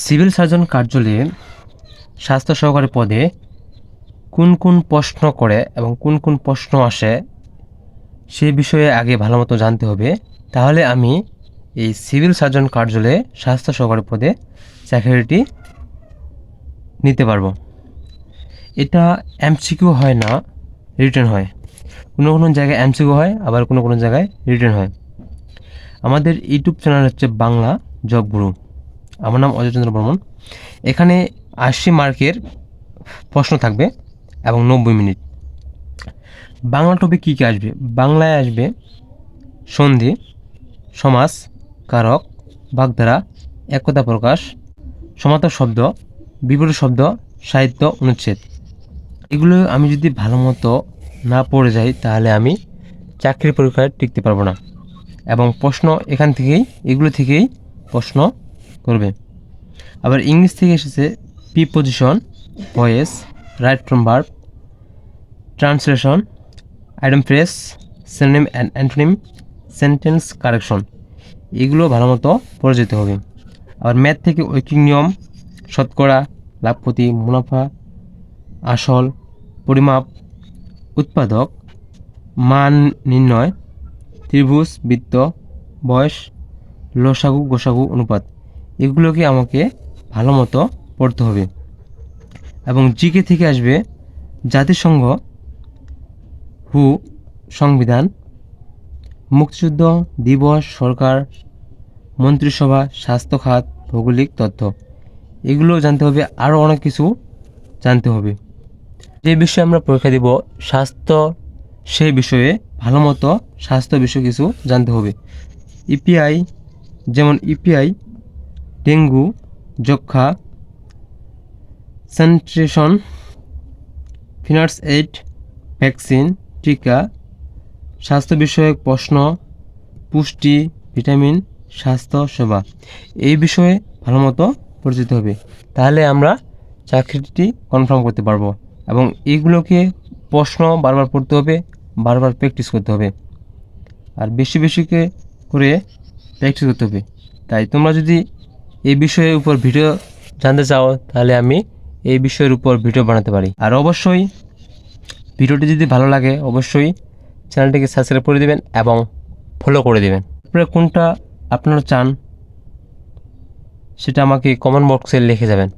Civil surgeon কার্যালয়ে স্বাস্থ্য সহকারী পদে কোন কোন প্রশ্ন করে এবং কোন কোন প্রশ্ন আসে সে বিষয়ে আগে ভালো মতো জানতে হবে। তাহলে আমি এই সিভিল সার্জন কার্যালয়ে স্বাস্থ্য সহকারী পদে চাকরিটি নিতে পারবো। এটা এমসিকিউ হয় না, রিটেন হয়। কোনো কোনো জায়গায় এমসিকিউ হয়, আবার কোনো কোনো জায়গায় রিটেন হয়। আমাদের ইউটিউব চ্যানেল হচ্ছে বাংলা জব গুরু। আমার নাম অজয় চন্দ্র বর্মন। এখানে 80 মার্কের প্রশ্ন থাকবে এবং 90 মিনিট। বাংলা টপিক কী কী আসবে? বাংলায় আসবে সন্ধি, সমাস, কারক, বাগধারা, একতা প্রকাশ, সমার্থক শব্দ, বিপরীত শব্দ, সাহিত্য, অনুচ্ছেদ। এগুলো আমি যদি ভালো মতো না পড়ে যাই তাহলে আমি চাকরির পরীক্ষায় টিকতে পারবো না। এবং প্রশ্ন এগুলো থেকেই প্রশ্ন করবে। আবার ইংলিশ থেকে এসেছে preposition, voice, right from verb, translation, item phrase, synonym and antonym, sentence correction. এগুলো ভালো মতো পড়ে যেতে হবে। আবার ম্যাথ থেকে ঐকিক নিয়ম, শতকরা, লাভপতি, মুনাফা, আসল, পরিমাপ, উৎপাদক, মান নির্ণয়, ত্রিভুজ, বৃত্ত, বয়স, লসাগু গোসাগু অনুপাত। এগুলোকে আমাকে ভালো মতো পড়তে হবে। এবং জিকে থেকে আসবে জাতিসংঘ, হু, সংবিধান, মুক্তিযুদ্ধ দিবস, সরকার, মন্ত্রিসভা, স্বাস্থ্য খাত, ভৌগোলিক তথ্য। এগুলো জানতে হবে। আরও অনেক কিছু জানতে হবে। যে বিষয়ে আমরা পরীক্ষা দিব স্বাস্থ্য, সেই বিষয়ে ভালো মতো স্বাস্থ্য বিষয়ে কিছু জানতে হবে। ইপিআই, যেমন ইপিআই, ডেঙ্গু, যক্ষা, স্যানিটেশন, ফার্স্ট এইড, ভ্যাকসিন, টিকা, স্বাস্থ্য বিষয়ক প্রশ্ন, পুষ্টি, ভিটামিন, স্বাস্থ্য সেবা। এই বিষয়ে ভালো মতো পরিচিত হবে। তাহলে আমরা চাকরিটি কনফার্ম করতে পারবো। এবং এইগুলোকে প্রশ্ন বারবার পড়তে হবে, বারবার প্র্যাকটিস করতে হবে, আর বেশি বেশি করে প্র্যাকটিস করতে হবে। তাই তোমরা যদি এই বিষয়ের উপর ভিডিও জানতে চাও তাহলে আমি এই বিষয়ের উপর ভিডিও বানাতে পারি। আর অবশ্যই ভিডিওটি যদি ভালো লাগে অবশ্যই চ্যানেলটিকে সাবস্ক্রাইব করে দেবেন এবং ফলো করে দেবেন। আপনারা কোনটা আপনারা চান সেটা আমাকে কমেন্ট বক্সে লিখে যাবেন।